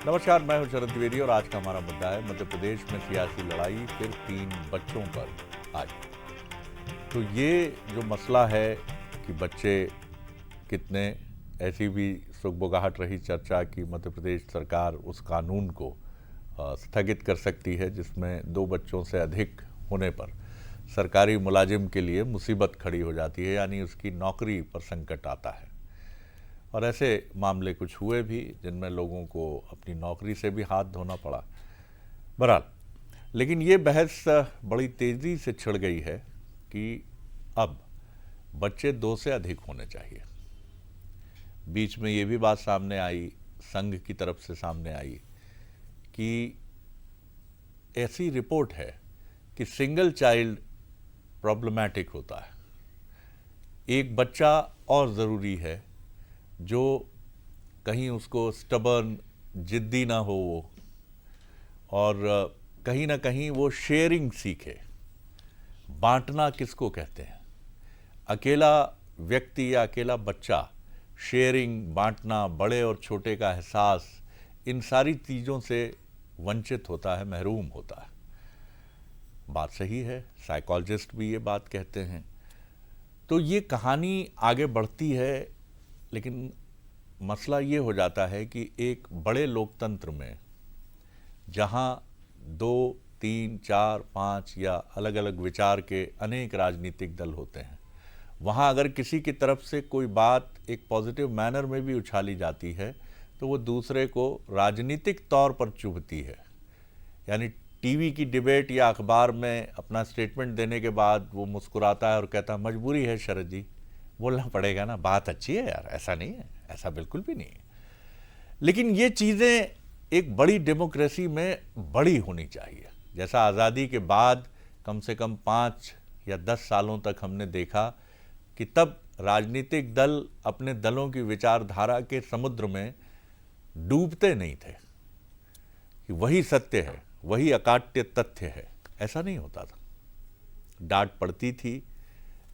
नमस्कार, मैं हूं शरद द्विवेदी और आज का हमारा मुद्दा है मध्य प्रदेश में सियासी लड़ाई, फिर 3 बच्चों पर आज। तो ये जो मसला है कि बच्चे कितने, ऐसी भी सुगबुगाहट रही चर्चा कि मध्य प्रदेश सरकार उस कानून को स्थगित कर सकती है जिसमें 2 बच्चों से अधिक होने पर सरकारी मुलाजिम के लिए मुसीबत खड़ी हो जाती है, यानी उसकी नौकरी पर संकट आता है। और ऐसे मामले कुछ हुए भी जिनमें लोगों को अपनी नौकरी से भी हाथ धोना पड़ा। बहरहाल, लेकिन ये बहस बड़ी तेज़ी से छिड़ गई है कि अब बच्चे 2 से अधिक होने चाहिए। बीच में ये भी बात सामने आई, संघ की तरफ से सामने आई कि ऐसी रिपोर्ट है कि सिंगल चाइल्ड प्रॉब्लमैटिक होता है, एक बच्चा और ज़रूरी है जो कहीं उसको स्टबर्न, जिद्दी ना हो वो, और कहीं ना कहीं वो शेयरिंग सीखे। बांटना किसको कहते हैं? अकेला व्यक्ति या अकेला बच्चा शेयरिंग, बांटना, बड़े और छोटे का एहसास, इन सारी चीज़ों से वंचित होता है, महरूम होता है। बात सही है, साइकोलॉजिस्ट भी ये बात कहते हैं। तो ये कहानी आगे बढ़ती है, लेकिन मसला ये हो जाता है कि एक बड़े लोकतंत्र में जहाँ 2, 3, 4, 5 या अलग अलग विचार के अनेक राजनीतिक दल होते हैं, वहाँ अगर किसी की तरफ से कोई बात एक पॉजिटिव मैनर में भी उछाली जाती है तो वो दूसरे को राजनीतिक तौर पर चुभती है। यानी टीवी की डिबेट या अखबार में अपना स्टेटमेंट देने के बाद वो मुस्कुराता है और कहता है मजबूरी है शरद जी, बोलना पड़ेगा ना, बात अच्छी है यार, ऐसा नहीं है, ऐसा बिल्कुल भी नहीं है। लेकिन ये चीज़ें एक बड़ी डेमोक्रेसी में बड़ी होनी चाहिए। जैसा आज़ादी के बाद कम से कम 5 या 10 सालों तक हमने देखा कि तब राजनीतिक दल अपने दलों की विचारधारा के समुद्र में डूबते नहीं थे कि वही सत्य है, वही अकाट्य तथ्य है। ऐसा नहीं होता था। डांट पड़ती थी,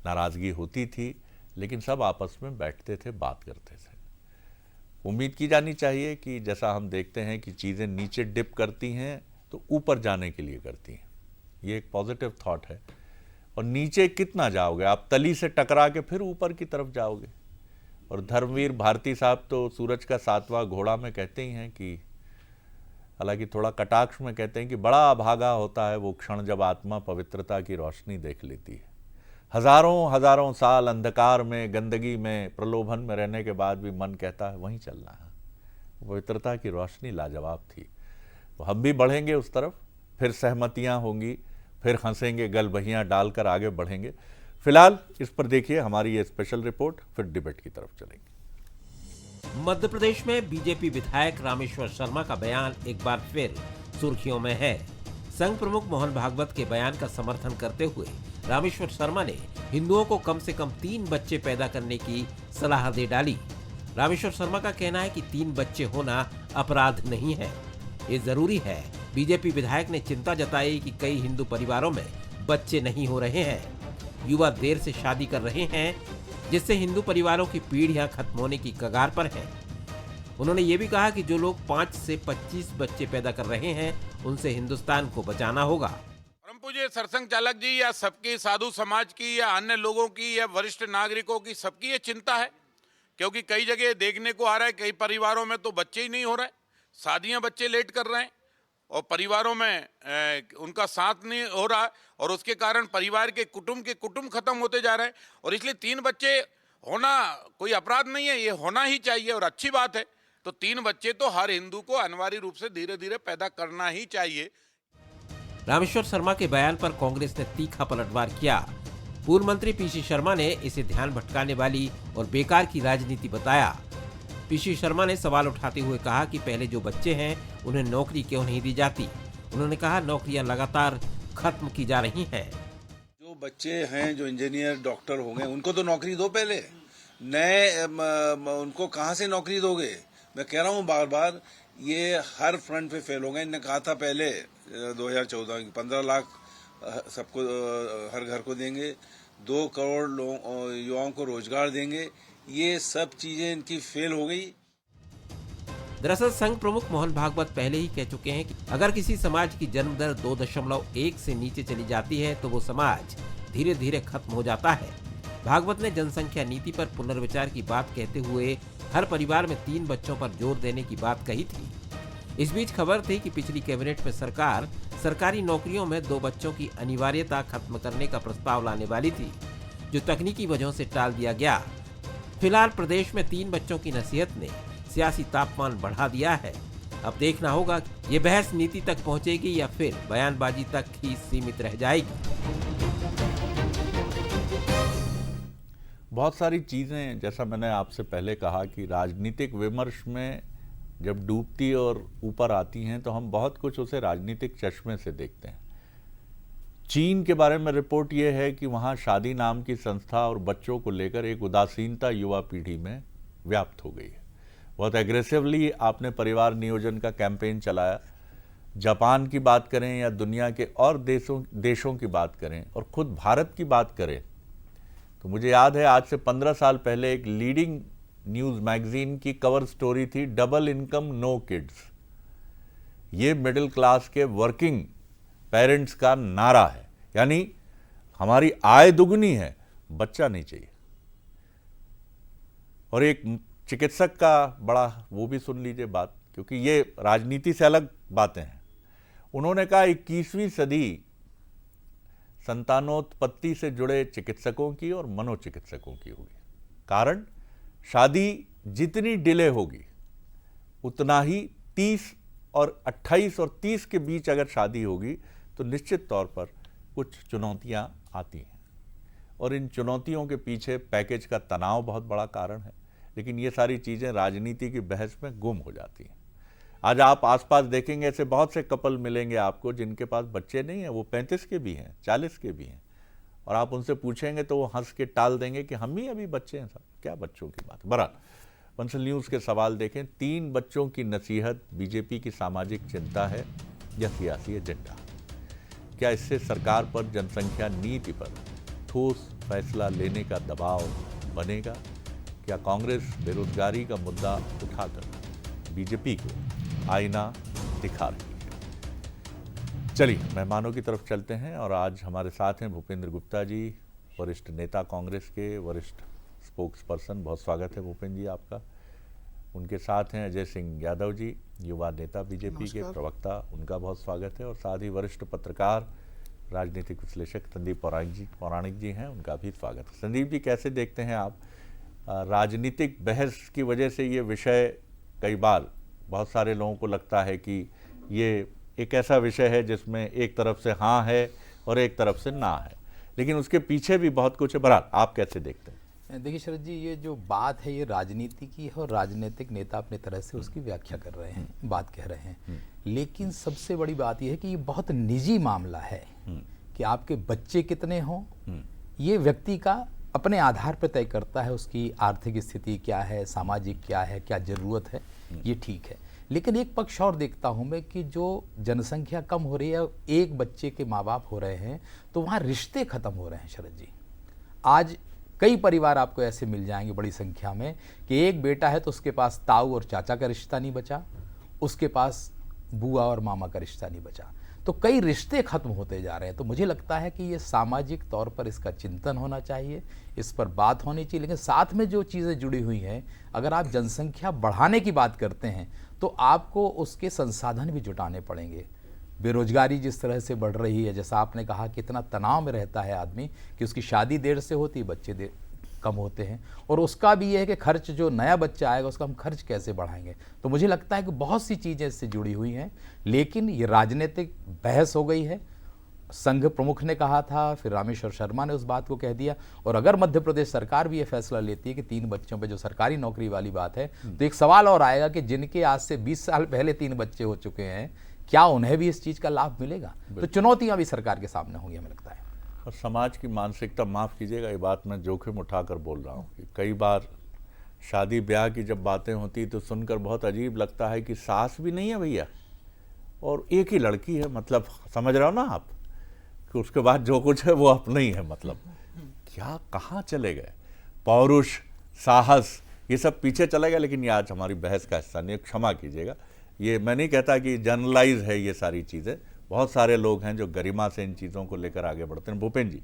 नाराज़गी होती थी, लेकिन सब आपस में बैठते थे, बात करते थे। उम्मीद की जानी चाहिए कि जैसा हम देखते हैं कि चीज़ें नीचे डिप करती हैं तो ऊपर जाने के लिए करती हैं। ये एक पॉजिटिव थॉट है। और नीचे कितना जाओगे आप? तली से टकरा के फिर ऊपर की तरफ जाओगे। और धर्मवीर भारती साहब तो सूरज का 7वां घोड़ा में कहते ही हैं कि, हालांकि थोड़ा कटाक्ष में कहते हैं कि बड़ा अभागा होता है वो क्षण जब आत्मा पवित्रता की रोशनी देख लेती है। हजारों हजारों साल अंधकार में, गंदगी में, प्रलोभन में रहने के बाद भी मन कहता है वहीं चलना है। पवित्रता की रोशनी लाजवाब थी। तो हम भी बढ़ेंगे उस तरफ, फिर सहमतियां होंगी, फिर हंसेंगे, गलबहियां डालकर आगे बढ़ेंगे। फिलहाल इस पर देखिए हमारी ये स्पेशल रिपोर्ट, फिर डिबेट की तरफ चलेंगे। मध्य प्रदेश में बीजेपी विधायक रामेश्वर शर्मा का बयान एक बार फिर सुर्खियों में है। संघ प्रमुख मोहन भागवत के बयान का समर्थन करते हुए रामेश्वर शर्मा ने हिंदुओं को कम से कम 3 बच्चे पैदा करने की सलाह दे डाली। रामेश्वर शर्मा का कहना है कि 3 बच्चे होना अपराध नहीं है, ये जरूरी है। बीजेपी विधायक ने चिंता जताई कि कई हिंदू परिवारों में बच्चे नहीं हो रहे हैं, युवा देर से शादी कर रहे हैं, जिससे हिंदू परिवारों की पीढ़ियां खत्म होने की कगार पर हैं। उन्होंने ये भी कहा कि जो लोग 5 से 25 बच्चे पैदा कर रहे हैं उनसे हिंदुस्तान को बचाना होगा। परम पूज्य सरसंघ चालक जी या सबकी साधु समाज की या अन्य लोगों की या वरिष्ठ नागरिकों की सबकी ये चिंता है, क्योंकि कई जगह देखने को आ रहा है कई परिवारों में तो बच्चे ही नहीं हो रहे, शादियां बच्चे लेट कर रहे हैं और परिवारों में उनका साथ नहीं हो रहा और उसके कारण परिवार के कुटुंब खत्म होते जा रहे हैं। और इसलिए 3 बच्चे होना कोई अपराध नहीं है, ये होना ही चाहिए और अच्छी बात है। तो 3 बच्चे तो हर हिंदू को अनिवार्य रूप से धीरे धीरे पैदा करना ही चाहिए। रामेश्वर शर्मा के बयान पर कांग्रेस ने तीखा पलटवार किया। पूर्व मंत्री पीसी शर्मा ने इसे ध्यान भटकाने वाली और बेकार की राजनीति बताया। पीसी शर्मा ने सवाल उठाते हुए कहा कि पहले जो बच्चे हैं उन्हें नौकरी क्यों नहीं दी जाती। उन्होंने कहा नौकरियां लगातार खत्म की जा रही हैं। जो बच्चे हैं जो इंजीनियर डॉक्टर हो गए उनको तो नौकरी दो, पहले नए उनको कहाँ से नौकरी दोगे? मैं कह रहा हूँ बार बार, ये हर फ्रंट पे फेल हो गए। इन्होंने कहा था पहले 2014 की 15 लाख सबको हर घर को देंगे, 2 करोड़ युवाओं को रोजगार देंगे, ये सब चीजें इनकी फेल हो गई। दरअसल संघ प्रमुख मोहन भागवत पहले ही कह चुके हैं कि अगर किसी समाज की जन्म दर 2.1 से नीचे चली जाती है तो वो समाज धीरे धीरे खत्म हो जाता है। भागवत ने जनसंख्या नीति पर पुनर्विचार की बात कहते हुए हर परिवार में 3 बच्चों पर जोर देने की बात कही थी। इस बीच खबर थी कि पिछली कैबिनेट में सरकार सरकारी नौकरियों में 2 बच्चों की अनिवार्यता खत्म करने का प्रस्ताव लाने वाली थी, जो तकनीकी वजहों से टाल दिया गया। फिलहाल प्रदेश में 3 बच्चों की नसीहत ने सियासी तापमान बढ़ा दिया है। अब देखना होगा ये बहस नीति तक पहुंचेगी या फिर बयानबाजी तक ही सीमित रह जाएगी। बहुत सारी चीज़ें, जैसा मैंने आपसे पहले कहा कि राजनीतिक विमर्श में जब डूबती और ऊपर आती हैं तो हम बहुत कुछ उसे राजनीतिक चश्मे से देखते हैं। चीन के बारे में रिपोर्ट यह है कि वहाँ शादी नाम की संस्था और बच्चों को लेकर एक उदासीनता युवा पीढ़ी में व्याप्त हो गई है। बहुत एग्रेसिवली आपने परिवार नियोजन का कैंपेन चलाया। जापान की बात करें या दुनिया के और देशों की बात करें और खुद भारत की बात करें तो मुझे याद है आज से 15 साल पहले एक लीडिंग न्यूज़ मैगजीन की कवर स्टोरी थी, डबल इनकम नो किड्स। ये मिडिल क्लास के वर्किंग पेरेंट्स का नारा है, यानी हमारी आय दुगनी है, बच्चा नहीं चाहिए। और एक चिकित्सक का बड़ा, वो भी सुन लीजिए बात, क्योंकि ये राजनीति से अलग बातें हैं। उन्होंने कहा 21वीं सदी संतानोत्पत्ति से जुड़े चिकित्सकों की और मनोचिकित्सकों की होगी। कारण, शादी जितनी डिले होगी उतना ही 30 और 28 और 30 के बीच अगर शादी होगी तो निश्चित तौर पर कुछ चुनौतियां आती हैं और इन चुनौतियों के पीछे पैकेज का तनाव बहुत बड़ा कारण है। लेकिन ये सारी चीज़ें राजनीति की बहस में गुम हो जाती हैं। आज आप आसपास देखेंगे ऐसे बहुत से कपल मिलेंगे आपको जिनके पास बच्चे नहीं हैं, वो 35 के भी हैं, 40 के भी हैं, और आप उनसे पूछेंगे तो वो हंस के टाल देंगे कि हम ही अभी बच्चे हैं साहब, क्या बच्चों की बात। बहरहाल बंसल न्यूज़ के सवाल देखें, 3 बच्चों की नसीहत बीजेपी की सामाजिक चिंता है या सियासी एजेंडा? क्या इससे सरकार पर जनसंख्या नीति पर ठोस फैसला लेने का दबाव बनेगा? क्या कांग्रेस बेरोजगारी का मुद्दा उठाकर बीजेपी को आईना दिखा रही है? चलिए मेहमानों की तरफ चलते हैं और आज हमारे साथ हैं भूपेंद्र गुप्ता जी, वरिष्ठ नेता कांग्रेस के, वरिष्ठ स्पोक्स पर्सन। बहुत स्वागत है भूपेंद्र जी आपका। उनके साथ हैं अजय सिंह यादव जी, युवा नेता बीजेपी के प्रवक्ता, उनका बहुत स्वागत है। और साथ ही वरिष्ठ पत्रकार, राजनीतिक विश्लेषक संदीप पौराणिक जी हैं, उनका भी स्वागत है। संदीप जी, कैसे देखते हैं आप राजनीतिक बहस की वजह से ये विषय, कई बार बहुत सारे लोगों को लगता है कि ये एक ऐसा विषय है जिसमें एक तरफ से हाँ है और एक तरफ से ना है, लेकिन उसके पीछे भी बहुत कुछ है। बहरहाल आप कैसे देखते हैं? देखिए शरद जी, ये जो बात है ये राजनीति की है और राजनीतिक नेता अपनी तरह से उसकी व्याख्या कर रहे हैं, बात कह रहे हैं। लेकिन सबसे बड़ी बात यह है कि ये बहुत निजी मामला है कि आपके बच्चे कितने हों, ये व्यक्ति का अपने आधार पर तय करता है। उसकी आर्थिक स्थिति क्या है, सामाजिक क्या है, क्या ज़रूरत है, ये ठीक है। लेकिन एक पक्ष और देखता हूं मैं कि जो जनसंख्या कम हो रही है, एक बच्चे के माँ बाप हो रहे हैं, तो वहाँ रिश्ते खत्म हो रहे हैं शरद जी। आज कई परिवार आपको ऐसे मिल जाएंगे बड़ी संख्या में कि एक बेटा है तो उसके पास ताऊ और चाचा का रिश्ता नहीं बचा, उसके पास बुआ और मामा का रिश्ता नहीं बचा, तो कई रिश्ते खत्म होते जा रहे हैं। तो मुझे लगता है कि ये सामाजिक तौर पर इसका चिंतन होना चाहिए, इस पर बात होनी चाहिए। लेकिन साथ में जो चीज़ें जुड़ी हुई हैं, अगर आप जनसंख्या बढ़ाने की बात करते हैं तो आपको उसके संसाधन भी जुटाने पड़ेंगे। बेरोजगारी जिस तरह से बढ़ रही है, जैसा आपने कहा कि इतना तनाव में रहता है आदमी कि उसकी शादी देर से होती, बच्चे देर कम होते हैं, और उसका भी ये है कि खर्च, जो नया बच्चा आएगा उसका हम खर्च कैसे बढ़ाएंगे। तो मुझे लगता है कि बहुत सी चीज़ें इससे जुड़ी हुई हैं, लेकिन ये राजनीतिक बहस हो गई है। संघ प्रमुख ने कहा था, फिर रामेश्वर शर्मा ने उस बात को कह दिया, और अगर मध्य प्रदेश सरकार भी ये फैसला लेती है कि 3 बच्चों पे जो सरकारी नौकरी वाली बात है, तो एक सवाल और आएगा कि जिनके आज से 20 साल पहले 3 बच्चे हो चुके हैं, क्या उन्हें भी इस चीज़ का लाभ मिलेगा? तो चुनौतियाँ भी सरकार के सामने होंगी, हमें लगता है। और समाज की मानसिकता, माफ़ कीजिएगा ये बात मैं जोखिम उठाकर बोल रहा हूँ कि कई बार शादी ब्याह की जब बातें होती तो सुनकर बहुत अजीब लगता है कि सास भी नहीं है भैया और एक ही लड़की है, मतलब समझ रहे हो ना आप, कि उसके बाद जो कुछ है वो अपना ही है। मतलब क्या, कहाँ चले गए पौरुष, साहस, ये सब पीछे चलेगा, लेकिन ये आज हमारी बहस का हिस्सा नहीं है, क्षमा कीजिएगा। ये मैं नहीं कहता कि जनरलाइज है ये सारी चीज़ें, बहुत सारे लोग हैं जो गरिमा से इन चीज़ों को लेकर आगे बढ़ते हैं। भूपेन जी।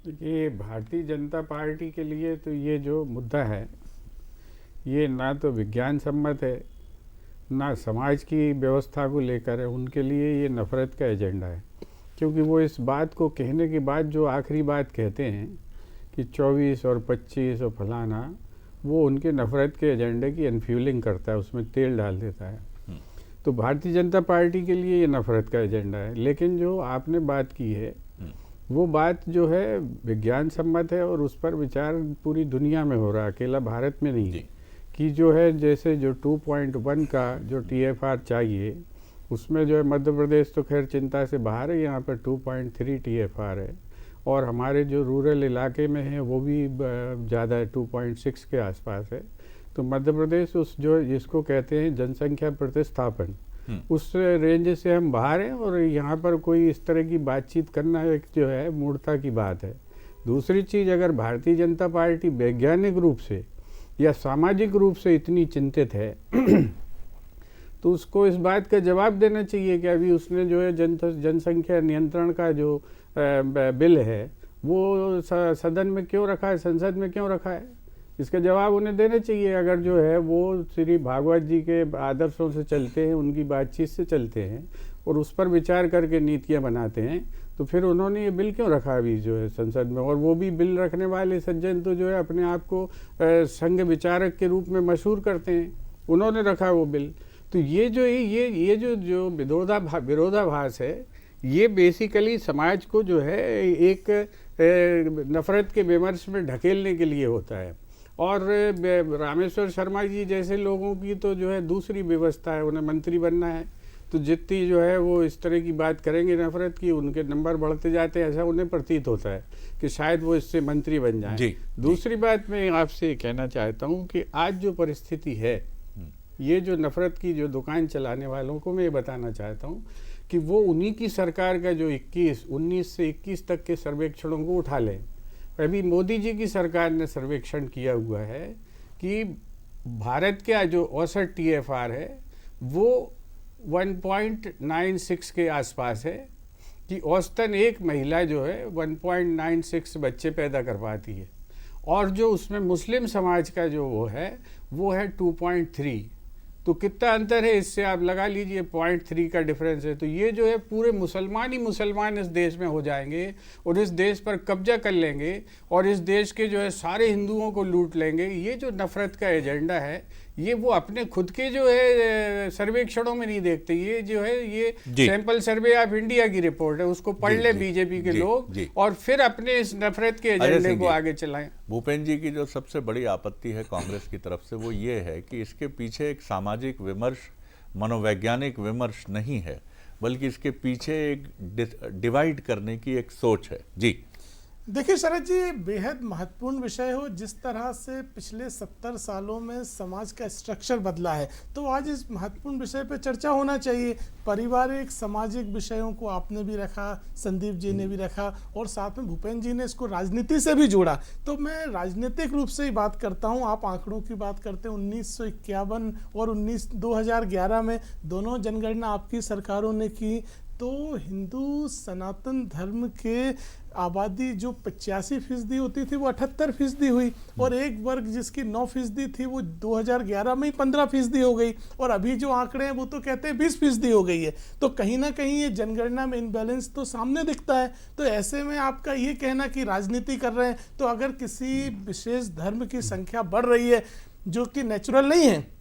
देखिए, भारतीय जनता पार्टी के लिए तो ये जो मुद्दा है ये ना तो विज्ञान सम्मत है, ना समाज की व्यवस्था को लेकर है। उनके लिए ये नफ़रत का एजेंडा है, क्योंकि वो इस बात को कहने के बाद जो आखिरी बात कहते हैं कि 24 और 25 और फलाना, वो उनके नफ़रत के एजेंडे की अनफ्यूलिंग करता है, उसमें तेल डाल देता है। तो भारतीय जनता पार्टी के लिए ये नफ़रत का एजेंडा है। लेकिन जो आपने बात की है वो बात जो है विज्ञान सम्मत है और उस पर विचार पूरी दुनिया में हो रहा है, अकेला भारत में नहीं है। कि जो है जैसे जो 2.1 का जो TFR चाहिए, उसमें जो है मध्य प्रदेश तो खैर चिंता से बाहर है, यहाँ पर 2.3 TFR है, और हमारे जो रूरल इलाके में है वो भी ज़्यादा है, 2.6 के आसपास है। तो मध्य प्रदेश उस जो जिसको कहते हैं जनसंख्या प्रतिस्थापन, उस रेंज से हम बाहर हैं, और यहाँ पर कोई इस तरह की बातचीत करना एक जो है मूर्खता की बात है। दूसरी चीज़, अगर भारतीय जनता पार्टी वैज्ञानिक रूप से या सामाजिक रूप से इतनी चिंतित है तो उसको इस बात का जवाब देना चाहिए कि अभी उसने जो है जनसंख्या नियंत्रण का जो बिल है वो सदन में क्यों रखा है, संसद में क्यों रखा है, इसका जवाब उन्हें देना चाहिए। अगर जो है वो श्री भागवत जी के आदर्शों से चलते हैं, उनकी बातचीत से चलते हैं और उस पर विचार करके नीतियाँ बनाते हैं, तो फिर उन्होंने ये बिल क्यों रखा अभी जो है संसद में। और वो भी बिल रखने वाले सज्जन तो जो है अपने आप को संघ विचारक के रूप में मशहूर करते हैं, उन्होंने रखा वो बिल। तो ये जो विरोधाभास है, ये बेसिकली समाज को जो है एक नफ़रत के विमर्श में ढकेलने के लिए होता है। और रामेश्वर शर्मा जी जैसे लोगों की तो जो है दूसरी व्यवस्था है, उन्हें मंत्री बनना है, तो जितनी जो है वो इस तरह की बात करेंगे नफरत की, उनके नंबर बढ़ते जाते हैं, ऐसा उन्हें प्रतीत होता है कि शायद वो इससे मंत्री बन जाएं। दूसरी बात मैं आपसे कहना चाहता हूँ कि आज जो परिस्थिति है, ये जो नफरत की जो दुकान चलाने वालों को मैं ये बताना चाहता हूँ कि वो उन्हीं की सरकार का जो 19 से 21 तक के सर्वेक्षणों को उठा लें। अभी मोदी जी की सरकार ने सर्वेक्षण किया हुआ है कि भारत का जो औसत TFR है वो 1.96 के आसपास है, कि औसतन एक महिला जो है 1.96 बच्चे पैदा कर पाती है, और जो उसमें मुस्लिम समाज का जो वो है 2.3। तो कितना अंतर है, इससे आप लगा लीजिए 0.3 का डिफरेंस है। तो ये जो है पूरे मुसलमान ही मुसलमान इस देश में हो जाएंगे और इस देश पर कब्जा कर लेंगे और इस देश के जो है सारे हिंदुओं को लूट लेंगे। ये जो नफरत का एजेंडा है, ये वो अपने खुद के जो है सर्वेक्षणों में नहीं देखते। ये जो है ये सैंपल सर्वे ऑफ इंडिया की रिपोर्ट है, उसको पढ़ ले बीजेपी के लोग और फिर अपने इस नफरत के एजेंडे को आगे चलाएं। भूपेन जी की जो सबसे बड़ी आपत्ति है कांग्रेस की तरफ से वो ये है कि इसके पीछे एक सामाजिक विमर्श, मनोवैज्ञानिक विमर्श नहीं है, बल्कि इसके पीछे एक डिवाइड करने की एक सोच है। जी देखिए शरद जी, बेहद महत्वपूर्ण विषय हो। जिस तरह से पिछले 70 सालों में समाज का स्ट्रक्चर बदला है, तो आज इस महत्वपूर्ण विषय पर चर्चा होना चाहिए। पारिवारिक सामाजिक विषयों को आपने भी रखा, संदीप जी ने भी रखा, और साथ में भूपेन जी ने इसको राजनीति से भी जोड़ा। तो मैं राजनीतिक रूप से ही बात करता हूँ। आप आंकड़ों की बात करते हैं, 1951 और 2011 में दोनों जनगणना आपकी सरकारों ने की, तो हिंदू सनातन धर्म के आबादी जो 85% होती थी वो 78% हुई, और एक वर्ग जिसकी 9% थी वो 2011 में ही 15% हो गई, और अभी जो आंकड़े हैं वो तो कहते हैं 20% हो गई है। तो कहीं ना कहीं ये जनगणना में इनबैलेंस तो सामने दिखता है। तो ऐसे में आपका ये कहना कि राजनीति कर रहे हैं, तो अगर किसी विशेष धर्म की संख्या बढ़ रही है जो कि नेचुरल नहीं है,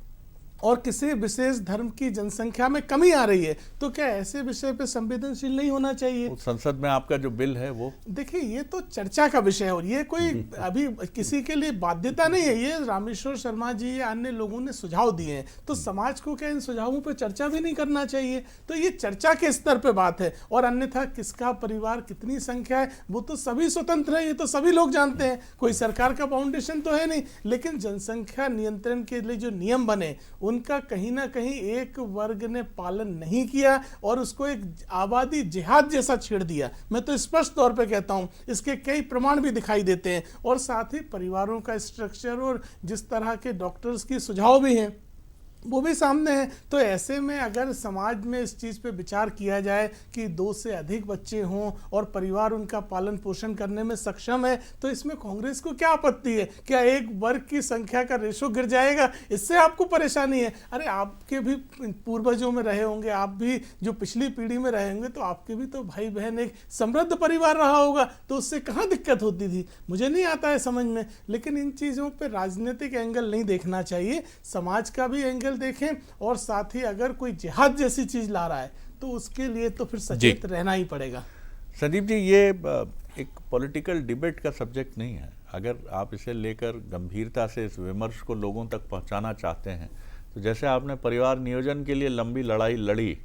और किसी विशेष धर्म की जनसंख्या में कमी आ रही है, तो क्या ऐसे विषय पे संवेदनशील नहीं होना चाहिए? संसद में आपका जो बिल है वो देखिए, ये तो चर्चा का विषय है और ये कोई अभी किसी के लिए बाध्यता नहीं है। ये रामेश्वर शर्मा जी या अन्य लोगों ने सुझाव दिए हैं, तो समाज को क्या इन सुझावों पे चर्चा भी नहीं करना चाहिए? तो ये चर्चा के स्तर पे बात है, और अन्यथा किसका परिवार कितनी संख्या है वो तो सभी स्वतंत्र है, ये तो सभी लोग जानते हैं, कोई सरकार का फाउंडेशन तो है नहीं। लेकिन जनसंख्या नियंत्रण के लिए जो नियम बने, उन उनका कहीं ना कहीं एक वर्ग ने पालन नहीं किया और उसको एक आबादी जिहाद जैसा छेड़ दिया। मैं तो स्पष्ट तौर पे कहता हूं, इसके कई प्रमाण भी दिखाई देते हैं और साथ ही परिवारों का स्ट्रक्चर और जिस तरह के डॉक्टर्स की सुझाव भी हैं वो भी सामने है। तो ऐसे में अगर समाज में इस चीज़ पे विचार किया जाए कि 2 से अधिक बच्चे हों और परिवार उनका पालन पोषण करने में सक्षम है, तो इसमें कांग्रेस को क्या आपत्ति है? क्या एक वर्ग की संख्या का रेशो गिर जाएगा, इससे आपको परेशानी है? अरे आपके भी पूर्वजों में रहे होंगे, आप भी जो पिछली पीढ़ी में रहे होंगे, तो आपके भी तो भाई बहन एक समृद्ध परिवार रहा होगा, तो उससे कहाँ दिक्कत होती थी? मुझे नहीं आता है समझ में। लेकिन इन चीज़ों पर राजनीतिक एंगल नहीं देखना चाहिए, समाज का भी एंगल देखें और साथ ही अगर कोई जिहाद जैसी चीज ला रहा है तो उसके लिए तो फिर सचेत रहना ही पड़ेगा। संदीप जी, ये एक पॉलिटिकल डिबेट का सब्जेक्ट नहीं है। अगर आप इसे लेकर गंभीरता से इस विमर्श को लोगों तक पहुंचाना चाहते हैं तो जैसे आपने परिवार नियोजन के लिए लंबी लड़ाई लड़ी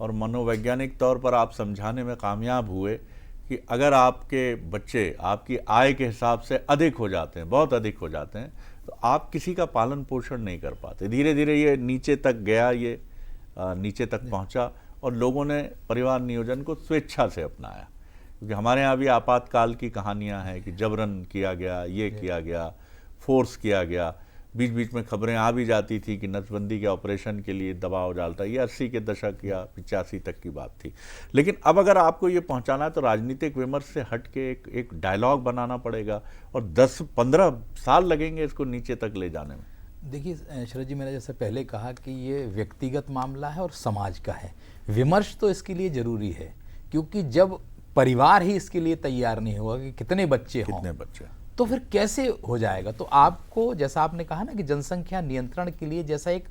और मनोवैज्ञानिक तौर पर आप समझाने में कामयाब हुए कि अगर आपके बच्चे आपकी आय के हिसाब से अधिक हो जाते हैं, बहुत अधिक हो जाते हैं, तो आप किसी का पालन पोषण नहीं कर पाते। धीरे धीरे ये नीचे तक गया, ये नीचे तक पहुंचा और लोगों ने परिवार नियोजन को स्वेच्छा से अपनाया। क्योंकि हमारे यहाँ भी आपातकाल की कहानियाँ हैं कि जबरन किया गया, ये किया गया, फोर्स किया गया। बीच बीच में खबरें आ भी जाती थी कि नसबंदी के ऑपरेशन के लिए दबाव डालता। ये 80 के दशक या 85 तक की बात थी। लेकिन अब अगर आपको ये पहुंचाना है तो राजनीतिक विमर्श से हट के एक डायलॉग बनाना पड़ेगा और 10-15 साल लगेंगे इसको नीचे तक ले जाने में। देखिए शरद जी, मैंने जैसे पहले कहा कि ये व्यक्तिगत मामला है और समाज का है। विमर्श तो इसके लिए जरूरी है, क्योंकि जब परिवार ही इसके लिए तैयार नहीं होगा कि कितने बच्चे हों, कितने बच्चे, तो फिर कैसे हो जाएगा? तो आपको, जैसा आपने कहा ना कि जनसंख्या नियंत्रण के लिए जैसा एक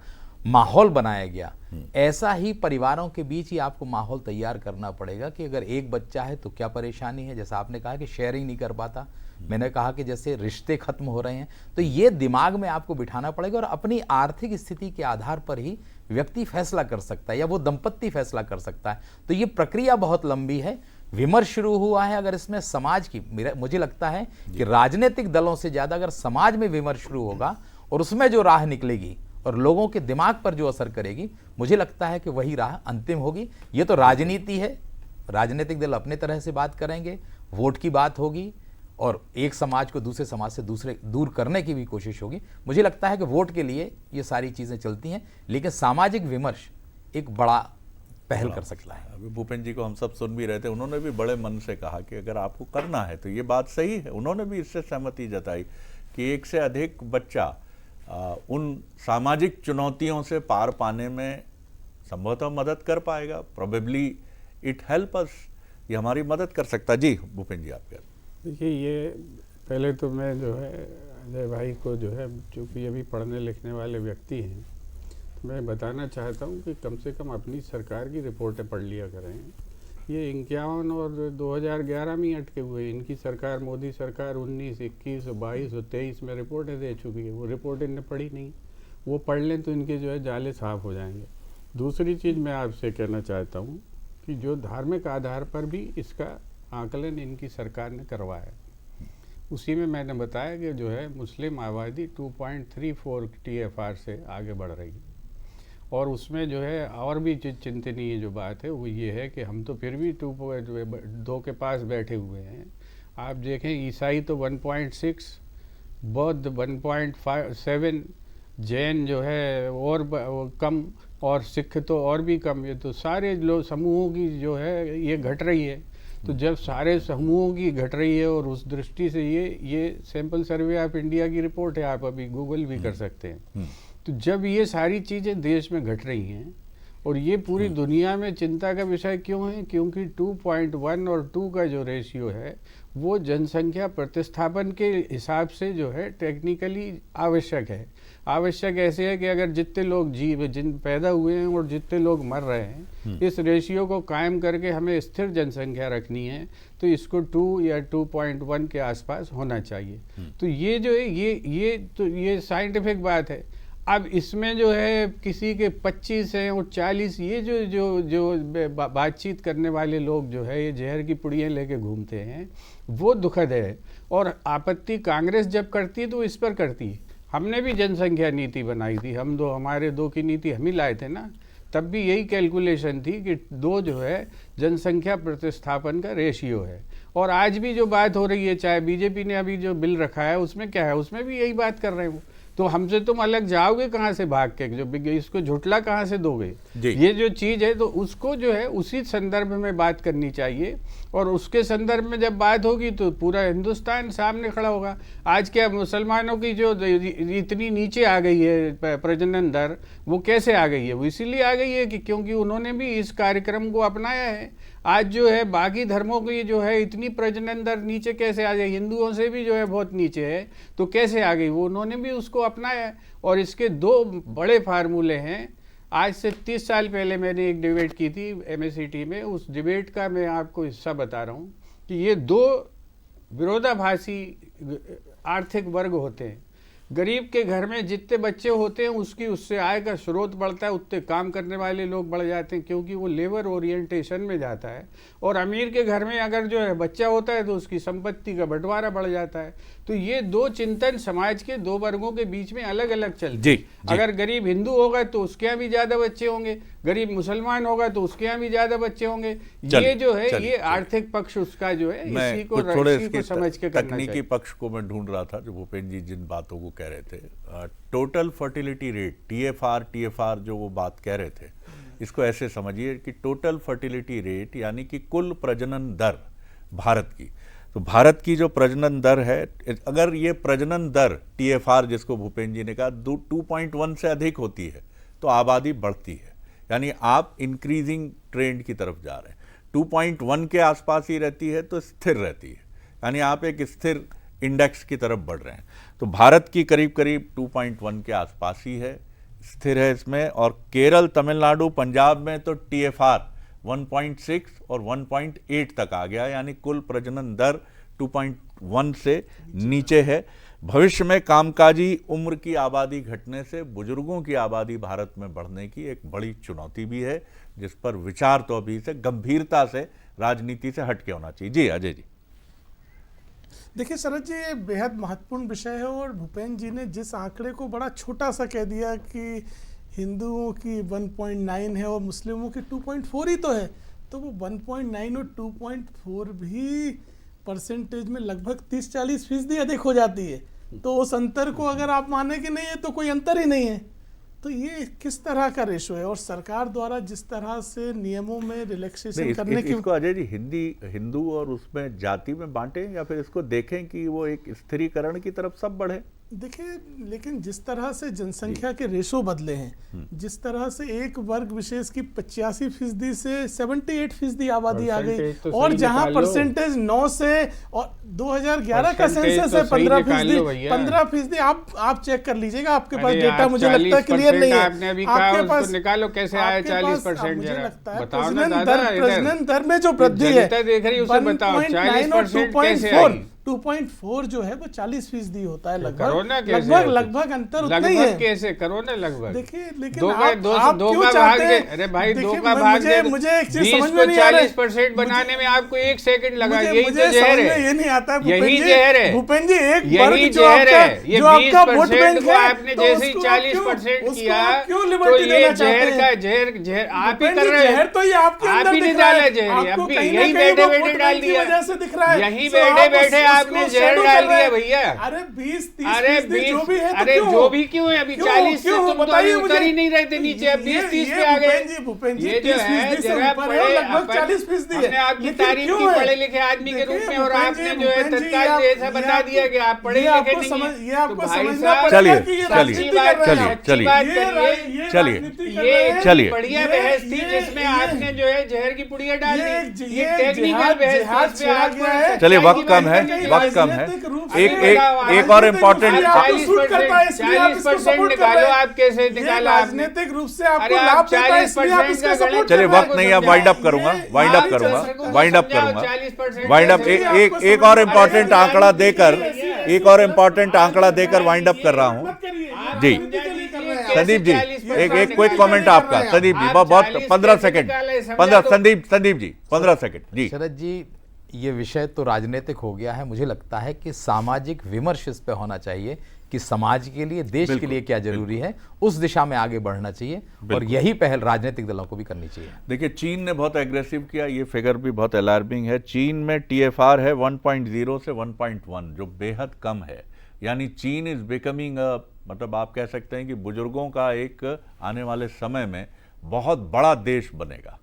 माहौल बनाया गया, ऐसा ही परिवारों के बीच ही आपको माहौल तैयार करना पड़ेगा कि अगर एक बच्चा है तो क्या परेशानी है। जैसा आपने कहा कि शेयरिंग नहीं कर पाता, मैंने कहा कि जैसे रिश्ते खत्म हो रहे हैं, तो ये दिमाग में आपको बिठाना पड़ेगा और अपनी आर्थिक स्थिति के आधार पर ही व्यक्ति फैसला कर सकता है या वो दंपत्ति फैसला कर सकता है। तो ये प्रक्रिया बहुत लंबी है। विमर्श शुरू हुआ है, अगर इसमें समाज की, मुझे लगता है कि राजनीतिक दलों से ज्यादा अगर समाज में विमर्श शुरू होगा और उसमें जो राह निकलेगी और लोगों के दिमाग पर जो असर करेगी, मुझे लगता है कि वही राह अंतिम होगी। ये तो राजनीति है, राजनीतिक दल अपने तरह से बात करेंगे, वोट की बात होगी और एक समाज को दूसरे समाज से दूर करने की भी कोशिश होगी। मुझे लगता है कि वोट के लिए ये सारी चीजें चलती हैं, लेकिन सामाजिक विमर्श एक बड़ा पहल कर सकता है। अभी भूपेंद्र जी को हम सब सुन भी रहे थे, उन्होंने भी बड़े मन से कहा कि अगर आपको करना है तो ये बात सही है। उन्होंने भी इससे सहमति जताई कि एक से अधिक बच्चा उन सामाजिक चुनौतियों से पार पाने में संभवतः मदद कर पाएगा। प्रोबेबली इट हेल्प अस, ये हमारी मदद कर सकता। जी भूपेंद्र जी, आप देखिए, ये पहले तो मैं जो है अजय भाई को जो है, चूँकि ये भी पढ़ने लिखने वाले व्यक्ति हैं, तो मैं बताना चाहता हूँ कि कम से कम अपनी सरकार की रिपोर्टें पढ़ लिया करें। ये 51 और 2011 में ही अटके हुए हैं। इनकी सरकार, मोदी सरकार 19, 21, 22 और 23 में रिपोर्टें दे चुकी है। वो रिपोर्ट इनने पढ़ी नहीं, वो पढ़ लें तो इनके जो है जाले साफ हो जाएंगे। दूसरी चीज़ मैं आपसे कहना चाहता हूँ कि जो धार्मिक आधार पर भी इसका आकलन इनकी सरकार ने करवाया, उसी में मैंने बताया कि जो है मुस्लिम आबादी 2.34 TFR से आगे बढ़ रही है। और उसमें जो है और भी चिंतनीय जो बात है वो ये है कि हम तो फिर भी 2 के पास बैठे हुए हैं। आप देखें, ईसाई तो 1.6, बौद्ध 1.7, जैन जो है और कम, और सिख तो और भी कम। ये तो सारे लोग समूहों की जो है ये घट रही है। तो जब सारे समूहों की घट रही है और उस दृष्टि से ये सैंपल सर्वे ऑफ इंडिया की रिपोर्ट है, आप अभी गूगल भी कर सकते हैं। तो जब ये सारी चीज़ें देश में घट रही हैं और ये पूरी दुनिया में चिंता का विषय क्यों है, क्योंकि 2.1 और 2 का जो रेशियो है वो जनसंख्या प्रतिस्थापन के हिसाब से जो है टेक्निकली आवश्यक है। आवश्यक ऐसे है कि अगर जितने लोग जिन पैदा हुए हैं और जितने लोग मर रहे हैं, इस रेशियो को कायम करके हमें स्थिर जनसंख्या रखनी है, तो इसको 2 या 2.1 के आसपास होना चाहिए। तो ये जो है ये साइंटिफिक बात है। अब इसमें जो है किसी के 25 हैं और 40, ये जो बातचीत करने वाले लोग जो है ये जहर की पुड़ियाँ लेके घूमते हैं, वो दुखद है। और आपत्ति कांग्रेस जब करती है तो इस पर करती है। हमने भी जनसंख्या नीति बनाई थी, हमारे 2 की नीति हम ही लाए थे ना। तब भी यही कैलकुलेशन थी कि 2 जो है जनसंख्या प्रतिस्थापन का रेशियो है। और आज भी जो बात हो रही है, चाहे बीजेपी ने अभी जो बिल रखा है उसमें क्या है, उसमें भी यही बात कर रहे हैं वो। तो हमसे तुम अलग जाओगे कहाँ से भाग के, जो इसको झुटला कहाँ से दोगे? ये जो चीज़ है तो उसको जो है उसी संदर्भ में बात करनी चाहिए, और उसके संदर्भ में जब बात होगी तो पूरा हिंदुस्तान सामने खड़ा होगा। आज क्या मुसलमानों की जो इतनी नीचे आ गई है प्रजनन दर, वो कैसे आ गई है? वो इसीलिए आ गई है कि क्योंकि उन्होंने भी इस कार्यक्रम को अपनाया है। आज जो है बाकी धर्मों की जो है इतनी प्रजनन दर नीचे कैसे आ गई, हिंदुओं से भी जो है बहुत नीचे है, तो कैसे आ गई? वो उन्होंने भी उसको अपनाया है। और इसके 2 बड़े फार्मूले हैं। आज से 30 साल पहले मैंने एक डिबेट की थी MACT में, उस डिबेट का मैं आपको हिस्सा बता रहा हूँ कि ये 2 विरोधाभासी आर्थिक वर्ग होते हैं। गरीब के घर में जितने बच्चे होते हैं उससे आय का स्रोत बढ़ता है, उतने काम करने वाले लोग बढ़ जाते हैं, क्योंकि वो लेबर ओरिएंटेशन में जाता है। और अमीर के घर में अगर जो है बच्चा होता है तो उसकी संपत्ति का बंटवारा बढ़ जाता है। तो ये 2 चिंतन समाज के 2 वर्गों के बीच में अलग अलग चलते हैं। अगर गरीब हिंदू होगा तो उसके यहाँ भी ज्यादा बच्चे होंगे, गरीब मुसलमान होगा तो उसके यहाँ भी ज्यादा बच्चे होंगे। ये जो है ये आर्थिक पक्ष उसका जो है इसी को समझ के करना चाहिए। तकनीकी पक्ष को मैं ढूंढ रहा था जो भूपेंद्र जी जिन बातों को कह रहे थे, टोटल फर्टिलिटी रेट TFR जो वो बात कह रहे थे, इसको ऐसे समझिए कि टोटल फर्टिलिटी रेट यानी कि कुल प्रजनन दर भारत की। तो भारत की जो प्रजनन दर है, अगर ये प्रजनन दर TFR जिसको भूपेंद्र जी ने कहा 2.1 से अधिक होती है तो आबादी बढ़ती है, यानी आप इंक्रीजिंग ट्रेंड की तरफ जा रहे हैं। 2.1 के आसपास ही रहती है तो स्थिर रहती है, यानी आप एक स्थिर इंडेक्स की तरफ बढ़ रहे हैं। तो भारत की करीब करीब 2.1 के आसपास ही है, स्थिर है इसमें। और केरल, तमिलनाडु, पंजाब में तो TFR 1.6 और 1.8 तक आ गया, यानी कुल प्रजनन दर 2.1 से नीचे है। भविष्य में कामकाजी उम्र की आबादी घटने से बुजुर्गों की आबादी भारत में बढ़ने की एक बड़ी चुनौती भी है, जिस पर विचार तो अभी से गंभीरता से राजनीति से हटके होना चाहिए। जी अजय जी। देखिए शरद जी, ये बेहद महत्वपूर्ण विषय है, और भूपेंद्र जी ने जिस आंकड़े को बड़ा छोटा सा कह दिया कि हिंदुओं की 1.9 है और मुस्लिमों की 2.4 ही तो है, तो वो 1.9 और 2.4 भी परसेंटेज में लगभग 30-40% अधिक हो जाती है। तो उस अंतर को अगर आप माने कि नहीं है तो कोई अंतर ही नहीं है। तो ये किस तरह का रेशो है, और सरकार द्वारा जिस तरह से नियमों में रिलैक्सेशन करने की इसको अजय जी हिंदू और उसमें जाति में बांटें, या फिर इसको देखें कि वो एक स्थिरीकरण की तरफ सब बढ़े? देखिए, लेकिन जिस तरह से जनसंख्या के रेशो बदले हैं, जिस तरह से एक वर्ग विशेष की 85% से 78% आबादी आ गई, और जहां परसेंटेज 9 से और 2011 का सेंसस है 15%। आप चेक कर लीजिएगा, आपके पास डेटा मुझे लगता है क्लियर नहीं है। आपने अभी आपके पास निकालो कैसे आया 40%? मुझे लगता है प्रजनन दर में जो वृद्धि है 2.4 जो है वो 40% होता है लगभग अंतर उतना ही है। कैसे करो ना लगभग? देखिए, लेकिन दो का भाग दे, अरे भाई 2 का भाग दे, मुझे एक चीज समझ में नहीं आ रहा है। 40% बनाने में आपको 1 सेकंड लगा, यही तो जहर है। ये नहीं आता है यही जहर है भूपेंद्र जी। एक यही जहर है। ये 20% को आपने जैसे ही 40% किया तो ये जहर का जहर आप ही कर रहे हैं। तो ये आप ही नहीं डाला जहर, अब भी यही बैठे बैठे डाल दिया, यही बैठे बैठे आपने जहर डाल दिया भैया। अरे 20-30 जो भी है, अरे जो भी क्यों है, अभी 40 से तुम तो अभी उतर ही नहीं रहते नीचे, अब 20-30 पे आ गए। ये जो है जरा लगभग 40% हमने आपकी तारीफ की पढ़े लिखे आदमी के रूप में, और आपने जो है तत्काल ऐसा बता दिया कि आप पढ़े लिखे नहीं है। तो भाई साहब चलिए बढ़िया बहस थी जिसमें आपने जो है जहर की पुड़िया डाल दी। ये टेक्निकल बहस है। चलिए, वक्त कम है। एक और इम्पोर्टेंट 40% निकालो, आप कैसे निकाला? राजनीतिक रूप से आपको लाभ देता है, इसलिए आप इसका सपोर्ट। चलिए, वक्त नहीं है, वाइंड अप करूंगा। एक और इम्पोर्टेंट आंकड़ा देकर वाइंड अप कर रहा हूं। जी संदीप जी, एक क्विक कमेंट आपका। संदीप जी बहुत 15 सेकंड। संदीप जी 15 सेकंड। जी शरद जी, ये विषय तो राजनीतिक हो गया है। मुझे लगता है कि सामाजिक विमर्श इस पे होना चाहिए कि समाज के लिए, देश के लिए क्या जरूरी है, उस दिशा में आगे बढ़ना चाहिए और यही पहल राजनीतिक दलों को भी करनी चाहिए। देखिए, चीन ने बहुत एग्रेसिव किया, ये फिगर भी बहुत अलार्मिंग है। चीन में TFR है 1.0 से 1.1, जो बेहद कम है। यानी चीन इज बिकमिंग, मतलब आप कह सकते हैं कि बुजुर्गों का एक आने वाले समय में बहुत बड़ा देश बनेगा।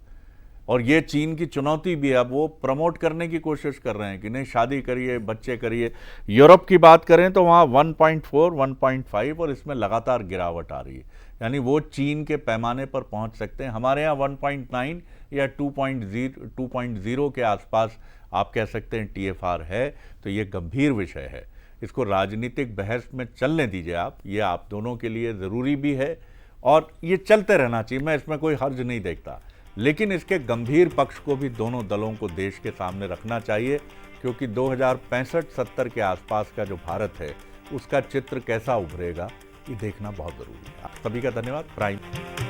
और ये चीन की चुनौती भी है। अब वो प्रमोट करने की कोशिश कर रहे हैं कि नहीं, शादी करिए, बच्चे करिए। यूरोप की बात करें तो वहाँ 1.4, 1.5 और इसमें लगातार गिरावट आ रही है। यानी वो चीन के पैमाने पर पहुँच सकते हैं। हमारे यहाँ 1.9 या 2.0 के आसपास आप कह सकते हैं TFR है। तो ये गंभीर विषय है, इसको राजनीतिक बहस में चलने दीजिए आप। ये आप दोनों के लिए ज़रूरी भी है और ये चलते रहना चाहिए, मैं इसमें कोई हर्ज नहीं देखता। लेकिन इसके गंभीर पक्ष को भी दोनों दलों को देश के सामने रखना चाहिए, क्योंकि 2065-70 के आसपास का जो भारत है उसका चित्र कैसा उभरेगा, ये देखना बहुत ज़रूरी है। आप सभी का धन्यवाद। प्राइम